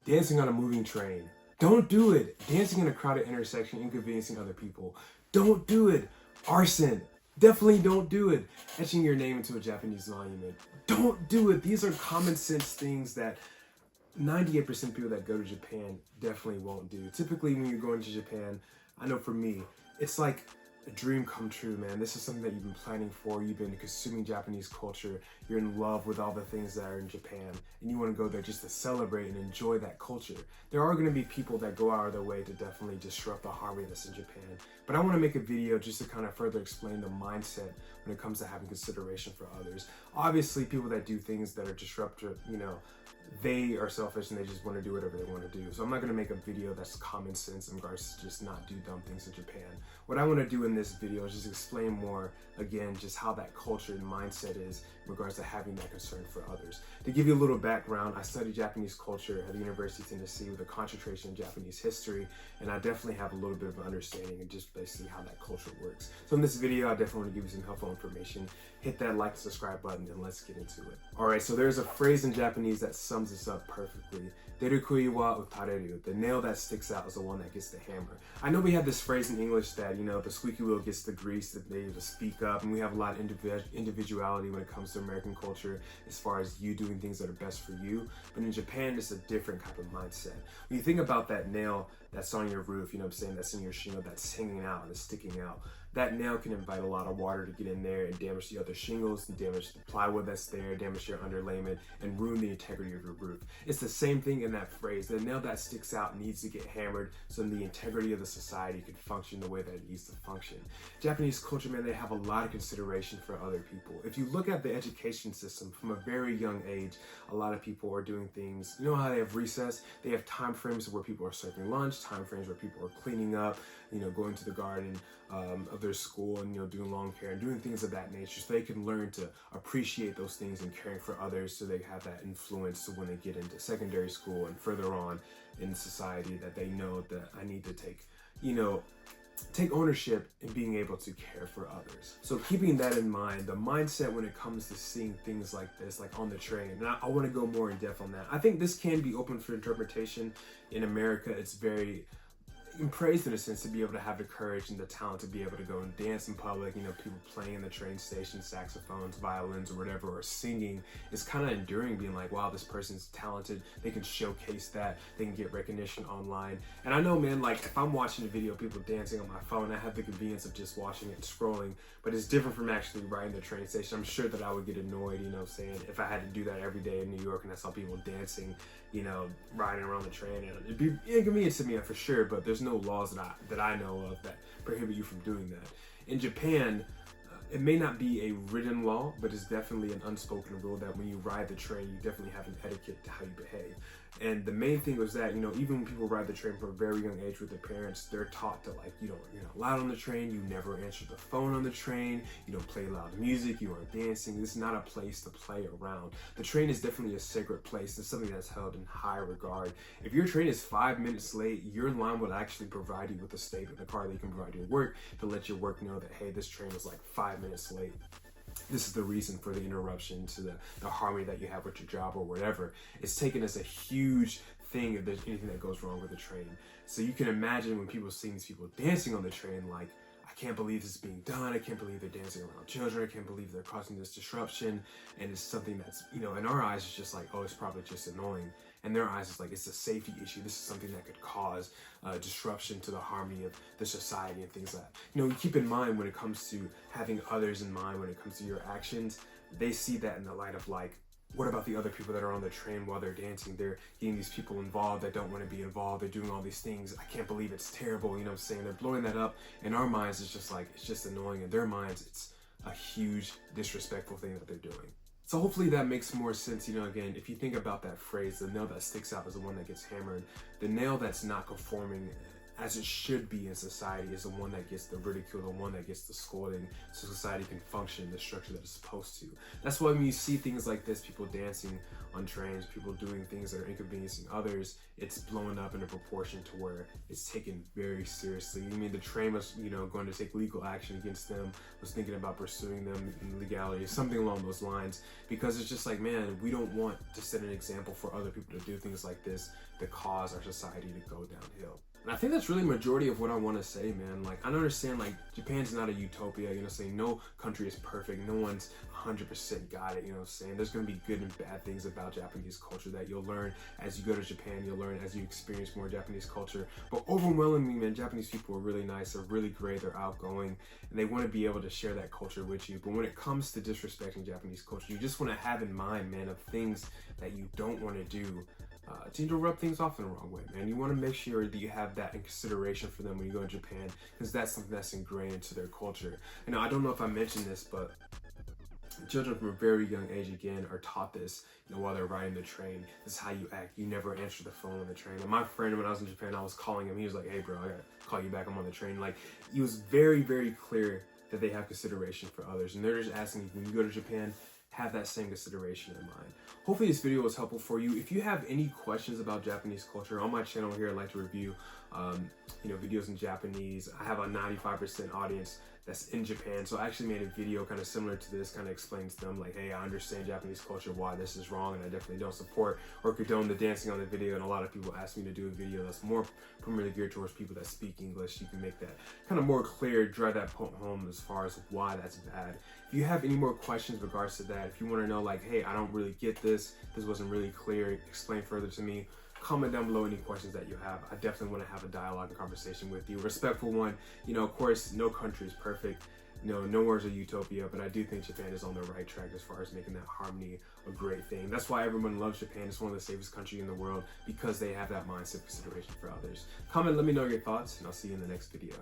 Dancing on a moving train. Don't do it. Dancing in a crowded intersection, inconveniencing other people. Don't do it. Arson. Definitely don't do it. Etching your name into a Japanese monument. Don't do it. These are common sense things that 98% of people that go to Japan definitely won't do. Typically when you're going to Japan, I know for me, it's like a dream come true, man. This is something that you've been planning for. You've been consuming Japanese culture. You're in love with all the things that are in Japan, and you want to go there just to celebrate and enjoy that culture. There are going to be people that go out of their way to definitely disrupt the harmony that's in Japan. But I want to make a video just to kind of further explain the mindset when it comes to having consideration for others. Obviously, people that do things that are disruptive, they are selfish and they just want to do whatever they want to do. So I'm not going to make a video that's common sense in regards to just not do dumb things in Japan. What I want to do in this video is just explain more, again, just how that culture and mindset is in regards to having that concern for others. To give you a little background, I studied Japanese culture at the University of Tennessee with a concentration in Japanese history, and I definitely have a little bit of an understanding of just basically how that culture works. So in this video, I definitely want to give you some helpful information. Hit that like and subscribe button and let's get into it. Alright, so there's a phrase in Japanese that sums this up perfectly.出る杭は打たれる. The nail that sticks out is the one that gets the hammer. I know we have this phrase in English that, the squeaky wheel gets the grease, that they to speak up, and we have a lot of individuality when it comes to American culture as far as you doing things that are best for you. But in Japan, it's a different type of mindset. When you think about that nail that's on your roof, that's in your shingle, that's hanging out and it's sticking out, that nail can invite a lot of water to get in there and damage the other shingles, and damage the plywood that's there, damage your underlayment, and ruin the integrity of your roof. It's the same thing in that phrase. The nail that sticks out needs to get hammered so the integrity of the society can function the way that it needs to function. Japanese culture, man, they have a lot of consideration for other people. If you look at the education system from a very young age, a lot of people are doing things, how they have recess? They have time frames where people are serving lunch, time frames where people are cleaning up, going to the garden of their school and doing lawn care and doing things of that nature, so they can learn to appreciate those things and caring for others, so they have that influence so when they get into secondary school and further on in society that they know that I need to take ownership in being able to care for others. So keeping that in mind, the mindset when it comes to seeing things like this, like on the train, and I want to go more in depth on that. I think this can be open for interpretation. In America, it's very praised in a sense to be able to have the courage and the talent to be able to go and dance in public. People playing in the train station, saxophones, violins, or whatever, or singing. It's kind of enduring, being like, wow, this person's talented. They can showcase that. They can get recognition online. And I know, man, like if I'm watching a video of people dancing on my phone, I have the convenience of just watching it and scrolling, but it's different from actually riding the train station. I'm sure that I would get annoyed, if I had to do that every day in New York and I saw people dancing, riding around the train, and it'd be inconvenient to me for sure, but there's no laws that I know of that prohibit you from doing that. In Japan, it may not be a written law, but it's definitely an unspoken rule that when you ride the train, you definitely have an etiquette to how you behave. And the main thing was that, even when people ride the train from a very young age with their parents, they're taught to you're not loud on the train, you never answer the phone on the train, you don't play loud music, you aren't dancing. This is not a place to play around. The train is definitely a sacred place. It's something that's held in high regard. If your train is 5 minutes late, your line will actually provide you with a statement in the car that you can provide your work to let your work know that, hey, this train was 5 minutes late. This is the reason for the interruption to the harmony that you have with your job or whatever. It's taken as a huge thing if there's anything that goes wrong with the train. So you can imagine when people see these people dancing on the train, I can't believe this is being done. I can't believe they're dancing around children. I can't believe they're causing this disruption. And it's something that's, in our eyes, it's just oh, it's probably just annoying. In their eyes, it's it's a safety issue. This is something that could cause disruption to the harmony of the society and things like that. Keep in mind when it comes to having others in mind, when it comes to your actions, they see that in the light of what about the other people that are on the train while they're dancing? They're getting these people involved that don't want to be involved. They're doing all these things. I can't believe it's terrible. They're blowing that up. In our minds, it's just it's just annoying. In their minds, it's a huge disrespectful thing that they're doing. So hopefully that makes more sense. Again, if you think about that phrase, the nail that sticks out is the one that gets hammered. The nail that's not conforming as it should be in society, is the one that gets the ridicule, the one that gets the scolding, so society can function in the structure that it's supposed to. That's why when you see things like this, people dancing on trains, people doing things that are inconveniencing others, it's blowing up in a proportion to where it's taken very seriously. I mean, the train was, going to take legal action against them, was thinking about pursuing them in legality, something along those lines, because it's just like, man, we don't want to set an example for other people to do things like this that cause our society to go downhill. And I think that's really majority of what I want to say, man. Like, I understand, like, Japan's not a utopia, saying no country is perfect, no one's 100% got it, saying there's going to be good and bad things about Japanese culture that you'll learn as you go to Japan, you'll learn as you experience more Japanese culture. But overwhelmingly, man, Japanese people are really nice, they're really great, they're outgoing, and they want to be able to share that culture with you. But when it comes to disrespecting Japanese culture, you just want to have in mind, man, of things that you don't want to do to rub things off in the wrong way, man. You want to make sure that you have that in consideration for them when you go to Japan, because that's something that's ingrained into their culture. I don't know if I mentioned this, but children from a very young age, again, are taught this, while they're riding the train. This is how you act. You never answer the phone on the train. And my friend, when I was in Japan, I was calling him. He was like, hey, bro, I gotta call you back. I'm on the train. Like, he was very, very clear that they have consideration for others. And they're just asking you, when you go to Japan, have that same consideration in mind. Hopefully this video was helpful for you. If you have any questions about Japanese culture, on my channel here, I like to review videos in Japanese. I have a 95% audience that's in Japan, so I actually made a video kind of similar to this, kind of explains to them like, hey, I understand Japanese culture, why this is wrong, and I definitely don't support or condone the dancing on the video. And a lot of people ask me to do a video that's more primarily geared towards people that speak English. You can make that kind of more clear, drive that point home as far as why that's bad. If you have any more questions in regards to that, if you want to know like, hey, I don't really get this wasn't really clear, explain further to me, comment down below any questions that you have. I definitely want to have a dialogue and conversation with you, a respectful one. Of course, no country is perfect. Nowhere's a utopia, but I do think Japan is on the right track as far as making that harmony a great thing. That's why everyone loves Japan. It's one of the safest countries in the world, because they have that mindset consideration for others. Comment, let me know your thoughts, and I'll see you in the next video.